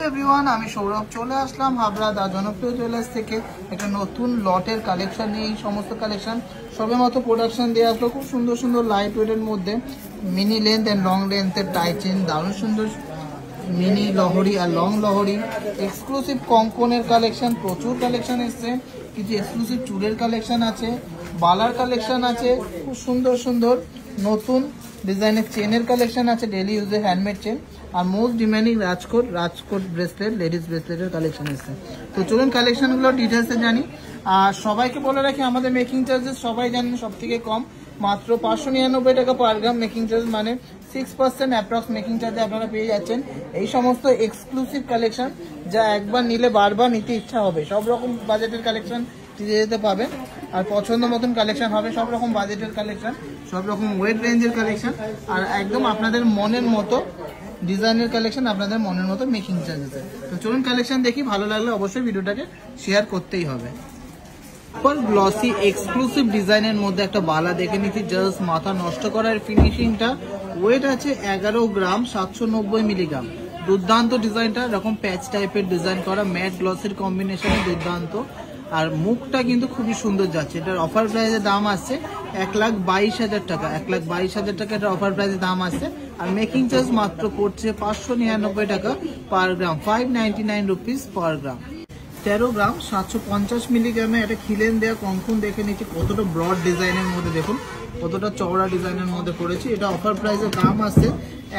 Everyone, আমি সৌরভ চলে আসলাম হাবড়া দা জনপ্রিয় জুয়েলার্স থেকে একটা নতুন লটের কালেকশন নিয়ে। এই সমস্ত কালেকশন সবেমাত্র প্রোডাকশন দিয়ে আসলো। খুব সুন্দর সুন্দর লাইট ওয়েটের মধ্যে মিনি লেন্থ অ্যান্ড লং লেন্থের টাই চেন, দারুণ সুন্দর মিনি লহরি আর লং লহরি, এক্সক্লুসিভ কঙ্কনের কালেকশন, প্রচুর কালেকশন এসছে। কিছু এক্সক্লুসিভ চুড়ের কালেকশন আছে, বালার কালেকশন আছে, খুব সুন্দর সুন্দর নতুন ডিজাইনের চেনের কালেকশন আছে, ডেলি ইউজের হ্যান্ডমেড চেন, আর most demanding Rajkot bracelet, ladies ব্রেসলেটের কালেকশন এসছে। তো চলুন কালেকশনগুলো ডিটেলসে জানি। আর সবাইকে বলে রাখি, আমাদের মেকিং চার্জেস সবাই জানেন সব থেকে কম, মাত্র 599 টাকা পার গ্রাম মেকিং চার্জ, মানে 6% অ্যাপ্রক্স মেকিং চার্জে আপনারা পেয়ে যাচ্ছেন এই সমস্ত এক্সক্লুসিভ কালেকশন, যা একবার নিলে বারবার নিতে ইচ্ছা হবে। সব রকম বাজেটের কালেকশন যেতে পাবেন, আর পছন্দ মতন কালেকশন হবে, সব রকম বাজেটের কালেকশন, সব রকম ওয়েট রেঞ্জের কালেকশন, আর একদম আপনাদের মনের মতো ডিজাইনের কালেকশন, আপনাদের মনের মতো মেকিং চার্জেসে। তো চলুন কালেকশন দেখি, ভালো লাগলে অবশ্যই ভিডিওটাকে শেয়ার করতেই হবে। সুপার গ্লসি এক্সক্লুসিভ ডিজাইনের মধ্যে একটা বালা দেখে নিচ্ছি, জাস্ট মাথা নষ্ট করার ফিনিশিংটা। ওয়েট আছে 11 গ্রাম 790 মিলিগ্রাম। দুর্দান্ত ডিজাইনটা, এরকম প্যাচ টাইপের ডিজাইন করা, ম্যাট গ্লসের কম্বিনেশনে দুর্দান্ত। আর মুখটা কিন্তু খুবই সুন্দর যাচ্ছে। এটার অফার প্রাইসের দাম আসছে 1,22,000 টাকা। 1,22,000 টাকা এটার অফার প্রাইসের দাম আসছে। আর মেকিং চার্জ মাত্র পড়ছে 599 টাকা পার গ্রাম, 599 রুপিস পার গ্রাম। 13 গ্রাম 750 মিলিগ্রামে একটা খিলেন দেওয়া কঙ্কন দেখে নিচ্ছি, কতটা ব্রড ডিজাইনের মধ্যে, দেখুন কতটা চওড়া ডিজাইনের মধ্যে করেছি। এটা অফার প্রাইসের দাম আসছে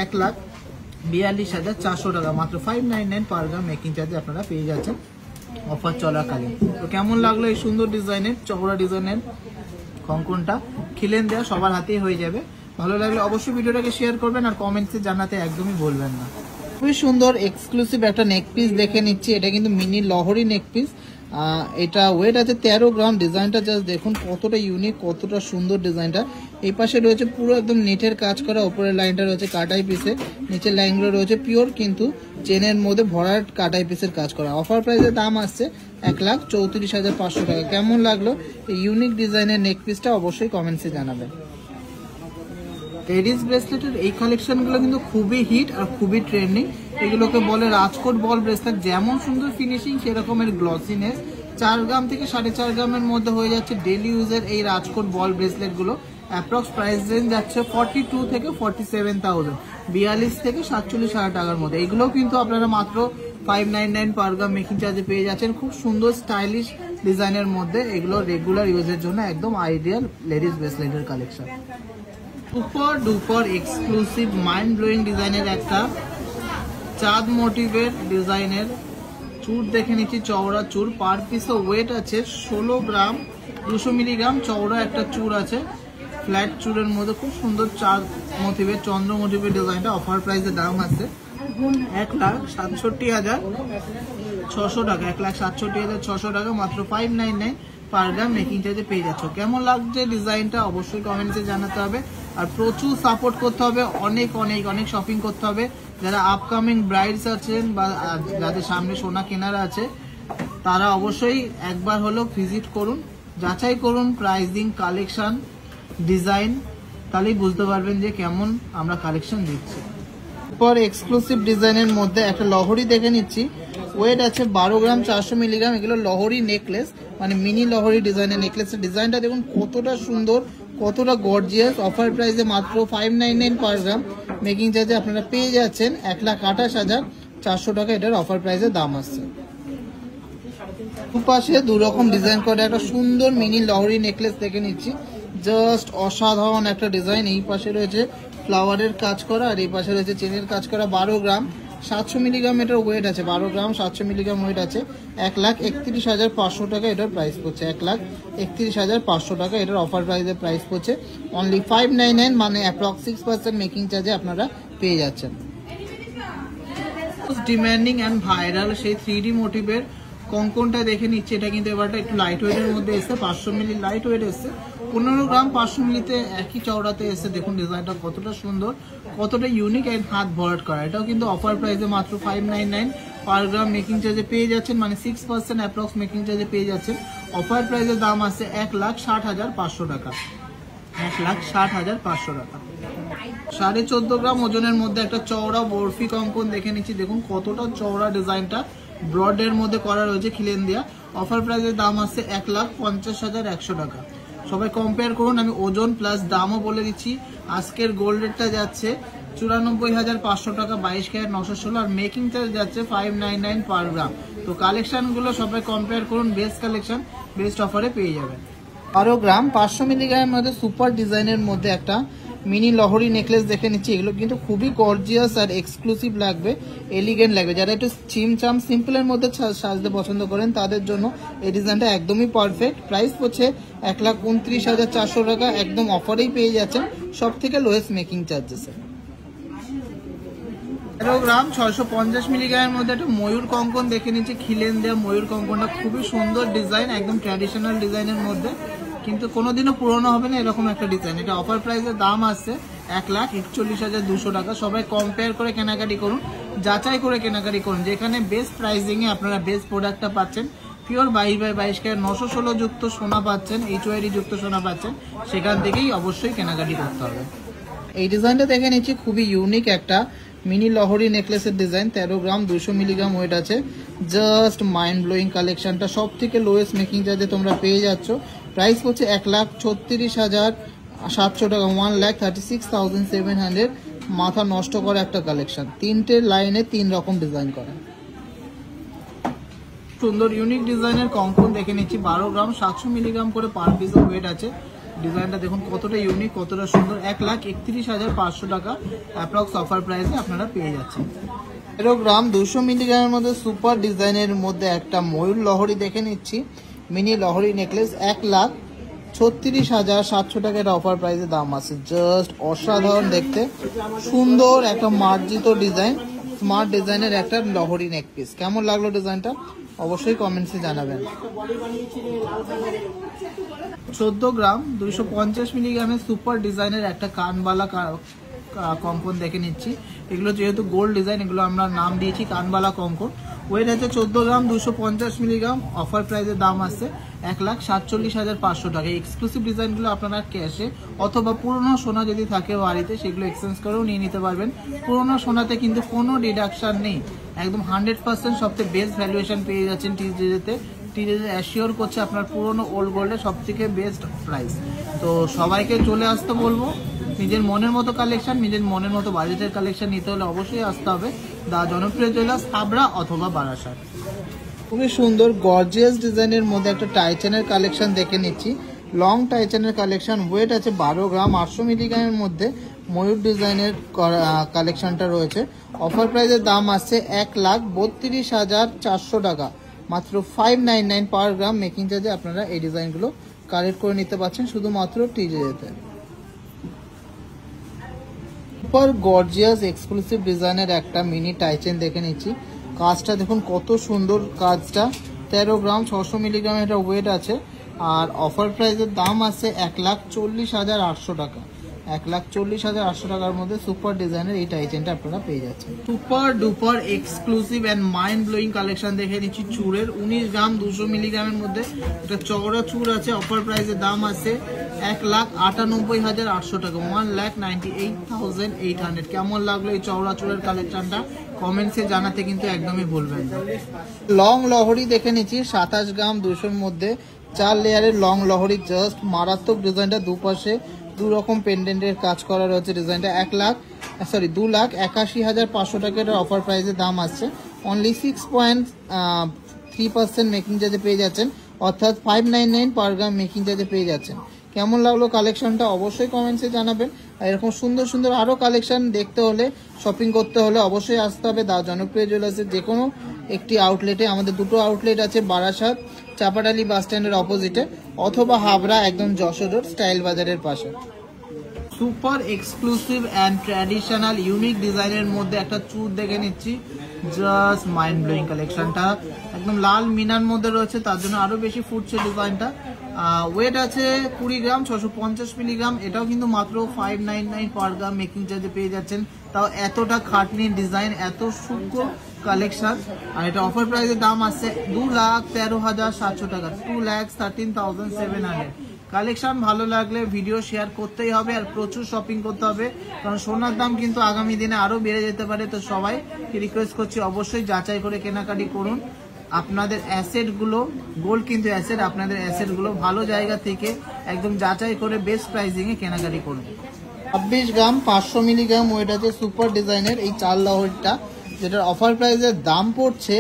1,42,400 টাকা, মাত্র 599 পার গ্রাম মেকিং চার্জে আপনারা পেয়ে যাচ্ছেন অফার চলাকালীন। তো কেমন লাগলো এই সুন্দর ডিজাইনের চওড়া ডিজাইনের কঙ্কনটা? খিলেন দেওয়া, সবার হাতেই হয়ে যাবে। ভালো লাগলে অবশ্যই ভিডিওটাকে শেয়ার করবেন, আর কমেন্টসে জানাতে একদমই ভুলবেন না। খুবই সুন্দর এক্সক্লুসিভ একটা নেক পিস দেখে নিচ্ছি, এটা কিন্তু মিনি লহরি নেক পিস। এটা ওয়েট আছে 13 গ্রাম। ডিজাইনটা জাস্ট দেখুন কতটা ইউনিক, কতটা সুন্দর ডিজাইনটা। এই পাশে রয়েছে পুরো একদম নেটের কাজ করা, উপরের লাইনটা রয়েছে কাটাই পিসে, নিচের লাইনগুলো রয়েছে পিওর কিন্তু চেনের মধ্যে ভরাট কাটাই পিসের কাজ করা। অফার প্রাইসের দাম আসছে 1,34,500 টাকা। কেমন লাগলো এই ইউনিক ডিজাইনের নেক পিসটা অবশ্যই কমেন্টসে জানাবেন। লেডিস ব্রেসলেটের এই কালেকশনগুলো কিন্তু খুবই হিট আর খুবই ট্রেন্ডিং। এগুলোকে বলে রাজকোট বল ব্রেসলেট। যেমন সুন্দর ফিনিশিং সেরকমের গ্লসিনেস। 4 গ্রাম থেকে 4.5 গ্রামের মধ্যে হয়ে যাচ্ছে ডেলি ইউজের এই রাজকোট বল ব্রেসলেটগুলো। অ্যাপ্রক্স প্রাইস রেঞ্জ যাচ্ছে 42 থেকে 47,000, 42 থেকে 47,000 টাকার মধ্যে। এগুলোও কিন্তু আপনারা মাত্র 599 পার গ্রাম মেকিং চার্জে পেয়ে যাচ্ছেন। খুব সুন্দর স্টাইলিশ ডিজাইনের মধ্যে, এগুলো রেগুলার ইউজের জন্য একদম আইডিয়াল লেডিস ব্রেসলেটের collection. Super duper exclusive mind blowing ডিজাইনের একটা চাঁদ মোটিভের ডিজাইনের চুর দেখে নিচ্ছি, চওড়া চুর। পার পিসে ওয়েট আছে 16 গ্রাম 200 মিলিগ্রাম। চওড়া একটা চুর আছে, ফ্ল্যাট চুরের মধ্যে খুব সুন্দর চাঁদ মোটিভের, চন্দ্র মোটিভের ডিজাইনটা। অফার প্রাইসের দাম আছে 1,67,600 টাকা। 1,67,600 টাকা, মাত্র 599 পার গ্রাম মেকিং চার্জে পেয়ে যাচ্ছ। কেমন লাগছে ডিজাইনটা অবশ্যই কমেন্টসে জানাতে হবে, আর প্রচুর সাপোর্ট করতে হবে, অনেক অনেক অনেক শপিং করতে হবে। যারা আপকামিং ব্রাইডস আছেন বা যাদের সামনে সোনা কেনার আছে, তারা অবশ্যই একবার হলো ভিজিট করুন, যাচাই করুন প্রাইসিং, কালেকশন, ডিজাইন, তাহলেই বুঝতে পারবেন যে কেমন আমরা কালেকশন দিচ্ছি। পর এক্সক্লুসিভ ডিজাইনের মধ্যে একটা লহরি দেখে নিচ্ছি। ওয়েট আছে 12 গ্রাম 400 মিলিগ্রাম। এগুলো লহরি নেকলেস, মানে মিনি লহরি ডিজাইনের নেকলেসের ডিজাইনটা দেখুন কতটা সুন্দর, কতটা গর্জিয়াস। অফার প্রাইসে মাত্র 599 পার গ্রাম মেকিং চার্জে আপনারা পেয়ে যাচ্ছেন 1,28,400 টাকা। এটার অফার প্রাইসের দাম আসছে। দুপাশে দুরকম ডিজাইন করে একটা সুন্দর মিনি লহরি নেকলেস দেখে নিচ্ছি, জাস্ট অসাধারণ একটা ডিজাইন। এই পাশে রয়েছে ফ্লাওয়ারের কাজ করা, আর এই পাশে রয়েছে চেনের কাজ করা। 12 গ্রাম 700 মিলিগ্রাম এটার ওয়েট আছে, 12 গ্রাম 700 মিলিগ্রাম ওয়েট আছে। 1,31,500 টাকা এটার প্রাইস পড়ছে, 1,31,500 টাকা এটার অফার প্রাইসের প্রাইস পড়ছে অনলি 599, মানে অ্যাপ্রক্স 6% মেকিং চার্জে আপনারা পেয়ে যাচ্ছেন। ডিমান্ডিং অ্যান্ড ভাইরাল সেই 3D মোটিভের কঙ্কনটা দেখে নিচ্ছে। এটা কিন্তু এবারটা একটু লাইট ওয়েটের মধ্যে এসছে, 500 মিলি লাইট ওয়েট এসছে। 15 গ্রাম 500 মিলিতে একই চওড়াতে এসছে। দেখুন ডিজাইনটা কতটা সুন্দর, কতটা ইউনিক অ্যান্ড হাত ভরাট করা। এটাও কিন্তু অফার প্রাইসে মাত্র 599 পার গ্রাম মেকিং চার্জে পেয়ে যাচ্ছেন, মানে 6% অ্যাপ্রক্স মেকিং চার্জে পেয়ে যাচ্ছেন। অফার প্রাইসের দাম আছে 1,60,500 টাকা, 1,60,500 টাকা। 14.5 গ্রাম ওজনের মধ্যে একটা চওড়া বরফি কঙ্কন দেখে নিচ্ছি। দেখুন কতটা চওড়া ডিজাইনটা ব্রডের মধ্যে করা রয়েছে খিলেন দিয়া। অফার প্রাইসের দাম আসছে 1,50,100 টাকা। সবাই কম্পেয়ার করুন, আমি ওজন প্লাস দামও বলে দিচ্ছি। আজকের গোল্ড রেটটা যাচ্ছে 94,500 টাকা, 22 ক্যারেট 916, আর মেকিং চার্জ যাচ্ছে 599 পার গ্রাম। তো কালেকশনগুলো সবাই কম্পেয়ার করুন, বেস্ট কালেকশন বেস্ট অফারে পেয়ে যাবেন। 12 গ্রাম 500 মিলিগ্রামের মধ্যে সুপার ডিজাইনের মধ্যে একটা মিনি লহরি নেকলেস দেখে নিচ্ছি। এগুলো কিন্তু খুবই গর্জিয়াস আর এক্সক্লুসিভ লাগবে, এলিগেন্ট লাগবে। যারা একটু চিমচাম সিম্পলের মধ্যে সাজতে পছন্দ করেন তাদের জন্য এই ডিজাইনটা একদমই পারফেক্ট। প্রাইস পড়ছে 1,29,400 টাকা, একদম অফারেই পেয়ে যাচ্ছেন, সব থেকে লোয়েস্ট মেকিং চার্জেসে। 13 গ্রাম 650 মিলিগ্রামের মধ্যে একটা ময়ূর কঙ্কন দেখে নিচ্ছি। খিলেন দেওয়া ময়ূর কঙ্কনটা খুবই সুন্দর ডিজাইন, একদম ট্র্যাডিশনাল ডিজাইনের মধ্যে, কিন্তু কোনোদিনও পুরনো হবে না এরকম একটা ডিজাইন। এটা অফার প্রাইসের দাম আসছে 1,41,200 টাকা। সবাই কম্পেয়ার করে কেনাকাটি করুন, যাচাই করে কেনাকাটি করুন, যেখানে বেস্ট প্রাইসিংয়ে আপনারা বেস্ট প্রোডাক্টটা পাচ্ছেন। পিওর 22/22 ক্যারেট 916 যুক্ত সোনা পাচ্ছেন, HYD যুক্ত সোনা পাচ্ছেন, সেখান থেকেই অবশ্যই কেনাকাটি করতে হবে। এই ডিজাইনটা দেখে নিচ্ছি, খুবই ইউনিক একটা মিনি লহরি নেকলেসের ডিজাইন। 13 গ্রাম 200 মিলিগ্রাম ওয়েট আছে। জাস্ট মাইন্ড ব্লোয়িং কালেকশনটা, সব থেকে লোয়েস্ট মেকিং চার্জে তোমরা পেয়ে যাচ্ছ। প্রাইস হচ্ছে 1,36,700 টাকা, 1,36,700। মাথা নষ্ট করা একটা কালেকশন, 3টে লাইনে 3 রকম ডিজাইন করা, সুন্দর ইউনিক ডিজাইনের কঙ্কন দেখে নিচ্ছি। 12 গ্রাম 700 মিলিগ্রাম করে পার পিস ওয়েট আছে। ডিজাইনটা দেখুন কতটা ইউনিক, কতটা সুন্দর। 1,31,500 টাকা অ্যাপ্রক্স অফার প্রাইসে আপনারা পেয়ে যাচ্ছেন। 13 গ্রাম 200 মিলিগ্রামের মধ্যে সুপার ডিজাইনের মধ্যে একটা ময়ূর লহরি দেখে নিচ্ছি, মিনি লহরি নেকলেস। 1,36,700 টাকা এটা অফার প্রাইসে দাম আছে। জাস্ট অসাধারণ দেখতে, সুন্দর একটা মার্জিত ডিজাইন, স্মার্ট ডিজাইনের একটা লহরি নেক পিস। কেমন লাগলো ডিজাইনটা অবশ্যই কমেন্টসে জানাবেন। 14 গ্রাম 250 মিলিগ্রামের সুপার ডিজাইনের একটা কানবালা কঙ্কন দেখে নিচ্ছি। এগুলো যেহেতু গোল্ড ডিজাইন, এগুলো আমরা নাম দিয়েছি কানবালা কঙ্কন। ওয়েট আছে 14 গ্রাম 250 মিলিগ্রাম। অফার প্রাইসের দাম আসছে 1,47,500 টাকা। এক্সক্লুসিভ ডিজাইনগুলো আপনারা ক্যাশে অথবা পুরোনো সোনা যদি থাকে বাড়িতে সেগুলো এক্সচেঞ্জ করেও নিয়ে নিতে পারবেন। পুরোনো সোনাতে কিন্তু কোনো ডিডাকশন নেই, একদম 100% সবথেকে বেস্ট ভ্যালুয়েশন পেয়ে যাচ্ছেন টিজেতে। টিজে অ্যাসিওর করছে আপনার পুরোনো ওল্ড গোল্ডের সব থেকে বেস্ট প্রাইস। তো সবাইকে চলে আসতে বলবো, নিজের মনের মতো কালেকশন, নিজের মনের মতো বাজেটের কালেকশন নিতে হলে অবশ্যই আসতে হবে দা জনপ্রিয় জুয়েলার্স, হাবড়া অথবা বারাসাত। খুবই সুন্দর গর্জিয়াস ডিজাইনের মধ্যে একটা টাইচেনের কালেকশন দেখে নিচ্ছি। Long টাইচেনের collection. ওয়েট আছে 12 গ্রাম 800 মিলিগ্রামের মধ্যে ময়ূর ডিজাইনের কালেকশনটা রয়েছে। অফার প্রাইসের দাম আসছে 1,32,400 টাকা, মাত্র 599 পার গ্রাম মেকিং চার্জে আপনারা এই ডিজাইনগুলো কালেক্ট করে নিতে পারছেন শুধুমাত্র টিজেতে। সুপার গর্জিয়াস এক্সক্লুসিভ ডিজাইনের একটা মিনি টাইচেন দেখে নিচ্ছি। কাজটা দেখুন কত সুন্দর কাজটা। 13 গ্রাম 600 মিলিগ্রাম এটা ওয়েট আছে। আর অফার প্রাইসের দাম আছে 1,40,800 টাকা। 1,40,800 টাকার মধ্যে সুপার ডিজাইনের এই টাইচেনটা আপনারা পেয়ে যাচ্ছেন। Super duper exclusive and mind blowing collection দেখে নিচ্ছি চূড়ের। 19 গ্রাম 200 মিলিগ্রামের মধ্যে এটা চওড়া চূড় আছে। অফার প্রাইসের দাম আছে 1,98,800 টাকা, 1,98,800। কেমন লাগলো এই চওড়া চূড়ের কালেকশনটা কমেন্টসে জানাতে কিন্তু একদমই ভুলবেন না। লং লহরি দেখে নিচ্ছি 27 গ্রাম 200-র মধ্যে 4 লেয়ারের লং লহরি। জাস্ট মারাত্মক ডিজাইনটা, দুপাশে 2 রকম পেন্ডেন্টের কাজ করা রয়েছে। ডিজাইনটা 2,81,500 টাকা এটার অফার প্রাইসের দাম আসছে। অনলি 6.3% মেকিং চার্জে পেয়ে যাচ্ছেন, অর্থাৎ 599 পার গ্রাম মেকিং চার্জে পেয়ে যাচ্ছেন। কেমন লাগলো কালেকশনটা অবশ্যই কমেন্টসে জানাবেন। আর এরকম সুন্দর সুন্দর আরও কালেকশন দেখতে হলে, শপিং করতে হলে অবশ্যই আসতে হবে দা জনপ্রিয় জুয়েলার্সের যে কোনো একটি আউটলেটে। আমাদের 2টো আউটলেট আছে, বারাসাত চাপাডালি বাস স্ট্যান্ডের অপোজিটে অথবা হাবড়া একদম যশোর রোড স্টাইল বাজারের পাশে। Super exclusive and traditional unique ডিজাইনের মধ্যে একটা চুর দেখে নিচ্ছি। জাস্ট মাইন্ড ব্লোয়িং কালেকশনটা, একদম লাল মিনার মধ্যে রয়েছে, তার জন্য আরো বেশি ফুটছে ডিজাইনটা। ওয়েট আছে 20 গ্রাম 650 মিলিগ্রাম। এটাও কিন্তু মাত্র 599 পার গ্রাম মেকিং চার্জে পেয়ে যাচ্ছেন। তাও এতটা খাটনির ডিজাইন, এত সূক্ষ্ম কালেকশন। আর এটা অফার প্রাইসের দাম আসছে 2,13,700 টাকা, 2,13,700। কালেকশন ভালো লাগলে ভিডিও শেয়ার করতেই হবে আর প্রচুর শপিং করতে হবে, কারণ সোনার দাম কিন্তু আগামী দিনে আরো বেড়ে যেতে পারে। তো সবাইকে রিকোয়েস্ট করছি অবশ্যই যাচাই করে কেনাকাটি করুন। আপনাদের অ্যাসেট গুলো, গোল্ড কিন্তু অ্যাসেট, আপনাদের অ্যাসেট গুলো ভালো জায়গা থেকে একদম যাচাই করে বেস্ট প্রাইসিং এ কেনাকাটি করুন। 26 গ্রাম 500 মিলিগ্রাম ওয়েট আছে সুপার ডিজাইনের এই 4 লহরিটা, যেটার অফার প্রাইসের দাম পড়ছে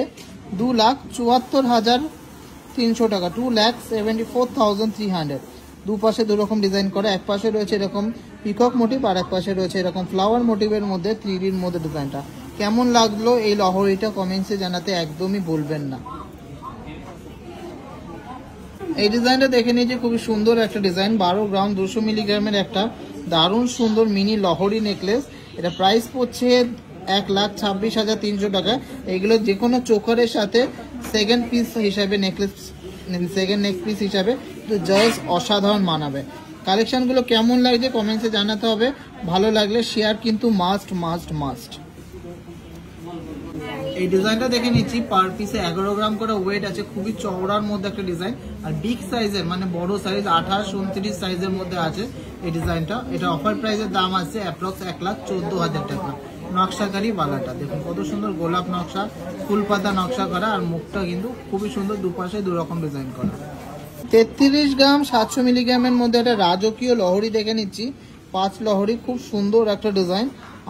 2,74,300 টাকা, 2,74,300। দুপাশে দুরকম ডিজাইন করা, এক পাশে রয়েছে এরকম পিকক মোটিভ আর এক পাশে রয়েছে এরকম ফ্লাওয়ার মোটিভের মধ্যে 3Dর মধ্যে ডিজাইনটা। কেমন লাগলো এই লহরিটা কমেন্টসে জানাতে একদমই ভুলবেন না। এই ডিজাইনটা দেখে নিয়েছি, খুবই সুন্দর একটা ডিজাইন, 12 গ্রাম 200 মিলিগ্রামের একটা দারুণ সুন্দর মিনি লহরি নেকলেস। এটা প্রাইস পড়ছে 1,26,300 টাকা। এগুলো যে কোনো চোকারের সাথে সেকেন্ড পিস হিসাবে নেকলেস, সেকেন্ড নেক পিস হিসাবে জাস্ট অসাধারণ মানাবে। কালেকশনগুলো কেমন লাগছে কমেন্টসে জানাতে হবে, ভালো লাগলে শেয়ার কিন্তু মাস্ট মাস্ট মাস্ট। এই ডিজাইনটা দেখে নিচ্ছি, পার পিসে 11 গ্রাম করে ওয়েট আছে, খুবই চওড়ার মধ্যে একটা ডিজাইন আর বিগ সাইজের মানে বড় সাইজ 28, 29 সাইজের মধ্যে আছে এই ডিজাইনটা। এটা অফার প্রাইসের দাম আছে অ্যাপ্রক্স 1,14,000 টাকা। নকশাকারী বালাটা দেখুন কত সুন্দর, গোলাপ নকশা, ফুল পাতা নকশা করা আর মুখটা কিন্তু খুবই সুন্দর, দুপাশে দুরকম ডিজাইন করা। 33 গ্রাম 700 মিলিগ্রামের মধ্যে একটা রাজকীয় লহরি দেখে নিচ্ছি, 5 লহরি, খুব সুন্দর একটা ডিজাইন,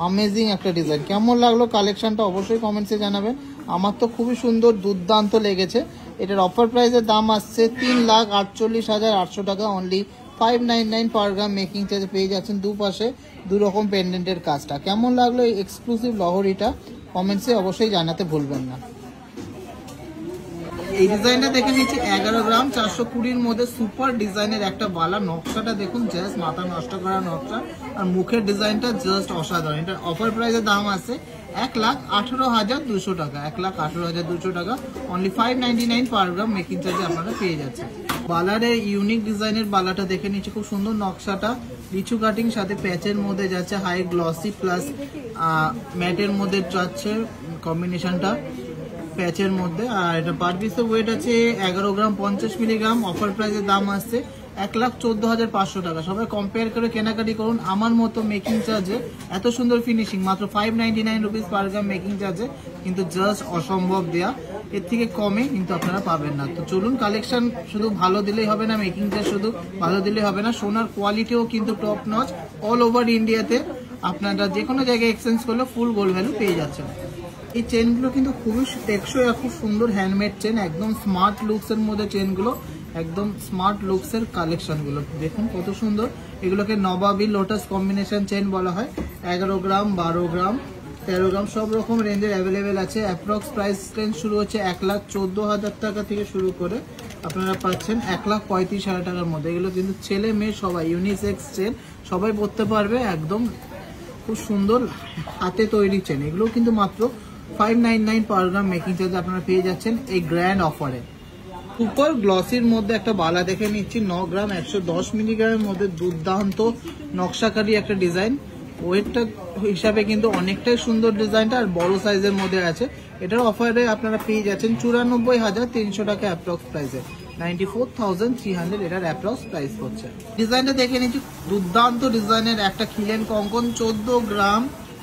আমেজিং একটা ডিজাইন। কেমন লাগলো কালেকশনটা অবশ্যই কমেন্টসে জানাবেন। আমার তো খুবই সুন্দর, দুর্দান্ত লেগেছে। এটার অফার প্রাইসের দাম আসছে 3,48,800 টাকা, অনলি 599 পার গ্রাম মেকিং চার্জ পেয়ে যাচ্ছেন। দুপাশে দুরকম পেন্ডেন্টের কাজটা। কেমন লাগলো এই এক্সক্লুসিভ লহরিটা কমেন্টসে অবশ্যই জানাতে ভুলবেন না। এই ডিজাইনটা দেখে নিচ্ছি 11 গ্রাম 420-র মধ্যে সুপার ডিজাইনের একটা বালা, নকশাটা দেখুন জাস্ট মাথা নষ্ট করা নকশা আর মুখের ডিজাইনটা জাস্ট অসাধারণ। এটার অফার প্রাইসের দাম আছে 1,18,200 টাকা, 1,18,200 টাকা, অনলি 599 পার গ্রাম মেকিং চার্জে আপনারা পেয়ে যাচ্ছেন। বালারের ইউনিক ডিজাইনের বালাটা দেখে নিচ্ছি, খুব সুন্দর নকশাটা, লিচু কাটিং সাথে প্যাচের মধ্যে যাচ্ছে, হাই গ্লসি প্লাস ম্যাটের মধ্যে যাচ্ছে কম্বিনেশনটা প্যাচের মধ্যে। আর এটা পার পিসের ওয়েট আছে 11 গ্রাম 50 মিলিগ্রাম, অফার প্রাইসের দাম আসছে 1,14,500 টাকা। সবাই কম্পেয়ার করে কেনাকাটি করুন। আমার মতো মেকিং চার্জে এত সুন্দর ফিনিশিং মাত্র 599 রুপিস পার গ্রাম মেকিং চার্জে কিন্তু জাস্ট অসম্ভব দেয়া, এর থেকে কমে কিন্তু আপনারা পাবেন না। তো চলুন, কালেকশন শুধু ভালো দিলেই হবে না, মেকিং চার্জ শুধু ভালো দিলেই হবে না, সোনার কোয়ালিটিও কিন্তু টপ নচ। অল ওভার ইন্ডিয়াতে আপনারা যে কোনো জায়গায় এক্সচেঞ্জ করলে ফুল গোল্ড ভ্যালু পেয়ে যাচ্ছেন। এই চেনগুলো কিন্তু খুবই টেকসই আর খুব সুন্দর হ্যান্ডমেড চেন, একদম স্মার্ট লুকস এর মধ্যে চেনগুলো, একদম স্মার্ট লুকস এর কালেকশন গুলো দেখুন কত সুন্দর। এগুলোকে নবাবী লোটাস কম্বিনেশন চেন বলা হয়। 11 গ্রাম 12 গ্রাম 13 গ্রাম সব রকম রেঞ্জের অ্যাভেলেবেল আছে। অ্যাপ্রক্স প্রাইস রেঞ্জ শুরু হচ্ছে 1,14,000 টাকা থেকে শুরু করে আপনারা পাচ্ছেন 1,35,000 টাকার মধ্যে। এগুলো কিন্তু ছেলে মেয়ে সবাই ইউনিসেক্স চেন, সবাই পরতে পারবে, একদম খুব সুন্দর হাতে তৈরি চেন। এগুলো কিন্তু মাত্র 599 পার গ্রাম মেকিং চার্জ আপনারা পেয়ে যাচ্ছেন এই গ্র্যান্ড অফারে। সুপার গ্লসির মধ্যে একটা বালা দেখে নিচ্ছি, 9 গ্রাম 110 মিলিগ্রামের মধ্যে দুর্দান্ত নকশাকারী একটা ডিজাইন। ওয়েটটা হিসাবে কিন্তু অনেকটাই সুন্দর ডিজাইনটা আর বড় সাইজের মধ্যে আছে। এটার অফারে আপনারা পেয়ে যাচ্ছেন 94,300 টাকা অ্যাপ্রক্স প্রাইসে, 94,300 এটার অ্যাপ্রক্স প্রাইস হচ্ছে। ডিজাইনটা দেখে নিচ্ছি, দুর্দান্ত ডিজাইনের একটা খিলেন কঙ্কন, 14 গ্রাম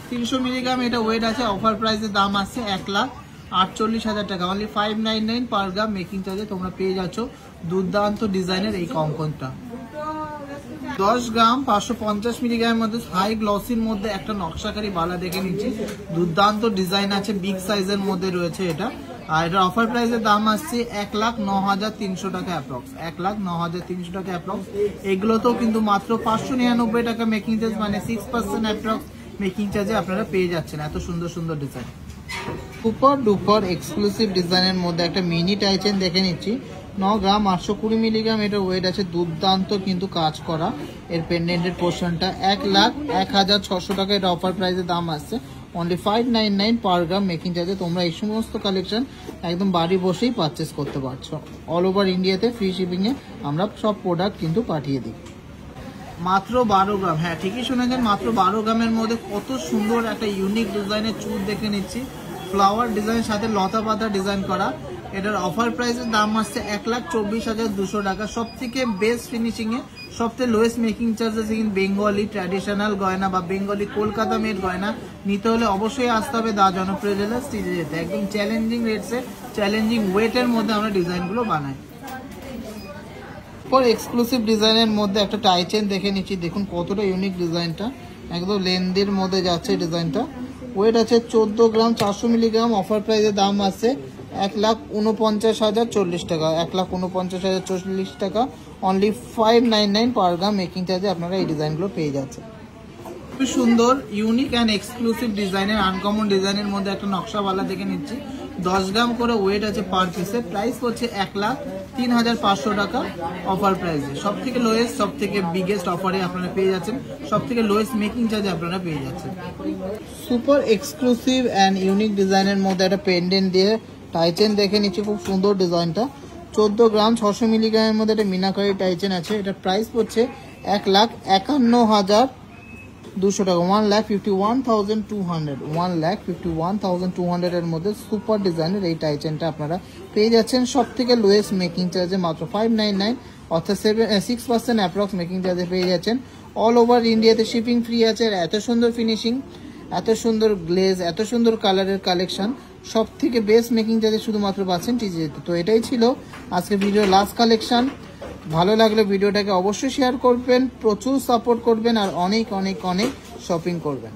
300 মিলিগ্রাম এটা ওয়েট আছে। অফার প্রাইসের দাম আসছে 1,48,000 টাকা, অনলি 599 পার গ্রাম মেকিং চার্জে তোমরা পেয়ে যাচ্ছ দুর্দান্ত ডিজাইনের এই কঙ্কনটা। 10 গ্রাম 550 মিলিগ্রামের মধ্যে হাই গ্লসির মধ্যে একটা নকশাকারী বালা দেখে নিচ্ছি, দুর্দান্ত ডিজাইন আছে, বিগ সাইজের মধ্যে রয়েছে এটা। আর এটার অফার প্রাইসের দাম আসছে 1,09,300 টাকা অ্যাপ্রক্স, 1,09,300 টাকা অ্যাপ্রক্স। এগুলোতেও কিন্তু মাত্র 599 টাকা মেকিং চার্জ, মানে 6% অ্যাপ্রক্স মেকিং চার্জে আপনারা পেয়ে যাচ্ছেন এত সুন্দর সুন্দর ডিজাইন। সুপার ডুপার এক্সক্লুসিভ ডিজাইনের মধ্যে একটা মিনি টাই চেন দেখে নিচ্ছি, 9 গ্রাম 820 মিলিগ্রাম এটা ওয়েট আছে, দুর্দান্ত কিন্তু কাজ করা। এর পেন্ডেন্টের পোর্শনটা 1,01,600 টাকা, এটা অফার প্রাইসের দাম আসছে অনলি 599 পার গ্রাম মেকিং চার্জে। তোমরা এই সমস্ত কালেকশন একদম বাড়ি বসেই পারচেস করতে পারছো। অল ওভার ইন্ডিয়াতে ফ্রি শিপিংয়ে আমরা সব প্রোডাক্ট কিন্তু পাঠিয়ে দিই। মাত্র 12 গ্রাম, হ্যাঁ ঠিকই শুনেছেন, মাত্র 12 গ্রামের মধ্যে কত সুন্দর একটা ইউনিক ডিজাইনের চুল দেখে নিচ্ছি, ফ্লাওয়ার ডিজাইনের সাথে লতা পাতা ডিজাইন করা। এটার অফার প্রাইসের দাম আসছে 1,24,200 টাকা। সব থেকে বেস্ট ফিনিশিং এ, সবথেকে lowest making charges in Bengali traditional গয়না বা বেঙ্গলি কলকাতা মেড গয়না নিতে হলে অবশ্যই আসতে হবে দা জনপ্রিয় জুয়েলার্স টিজেতে। একদম চ্যালেঞ্জিং রেটসে, চ্যালেঞ্জিং ওয়েটের মধ্যে আমরা ডিজাইনগুলো বানাই। পর এক্সক্লুসিভ ডিজাইনের মধ্যে একটা টাই চেন দেখে নিচ্ছি, দেখুন কতটা ইউনিক ডিজাইনটা, একদম লেন্দির মধ্যে যাচ্ছে ডিজাইনটা। ওয়েট আছে 14 গ্রাম 400 মিলিগ্রাম। অফার প্রাইসের দাম আছে 1,49,040 টাকা, 1,49,040 টাকা। অনলি 599 পার গ্রাম মেকিং চার্জে আপনারা এই ডিজাইনগুলো পেয়ে যাচ্ছে। খুবই সুন্দর ইউনিক অ্যান্ড এক্সক্লুসিভ ডিজাইনের, আনকমন ডিজাইনের মধ্যে একটা নকশাওয়ালা দেখে নিচ্ছি। 10 গ্রাম করে ওয়েট আছে পার পিসে। প্রাইস হচ্ছে 1,03,500 টাকা অফার প্রাইসে। সব থেকে লোয়েস্ট, সব থেকে বিগেস্ট অফারে আপনারা পেয়ে যাচ্ছেন, সব থেকে লোয়েস্ট মেকিং চার্জে আপনারা পেয়ে যাচ্ছেন। সুপার এক্সক্লুসিভ অ্যান্ড ইউনিক ডিজাইনের মধ্যে একটা পেন্ডেন্ট দিয়ে টাইচেন দেখে নিচ্ছি, খুব সুন্দর ডিজাইনটা। 14 গ্রাম 600 মিলিগ্রামের মধ্যে একটা মিনাকারি টাইচেন আছে। এটার প্রাইস হচ্ছে 1,51,200 টাকা, 1,51,200, 1,51,200 এর মধ্যে সুপার ডিজাইনের এই টাইচেনটা আপনারা পেয়ে যাচ্ছেন সব থেকে লোয়েস্ট মেকিং চার্জে, মাত্র 599, অর্থাৎ 6% অ্যাপ্রক্স মেকিং চার্জে পেয়ে যাচ্ছেন। অল ওভার ইন্ডিয়াতে শিপিং ফ্রি আছে। এত সুন্দর ফিনিশিং, এত সুন্দর গ্লেজ, এত সুন্দর কালারের কালেকশন, সব থেকে বেস্ট মেকিং চার্জে শুধুমাত্র পাচ্ছেন টিজিতে। তো এটাই ছিল আজকে ভিডিওর লাস্ট কালেকশন। ভালো লাগলে ভিডিওটাকে অবশ্যই শেয়ার করবেন, প্রচুর সাপোর্ট করবেন আর অনেক অনেক অনেক শপিং করবেন।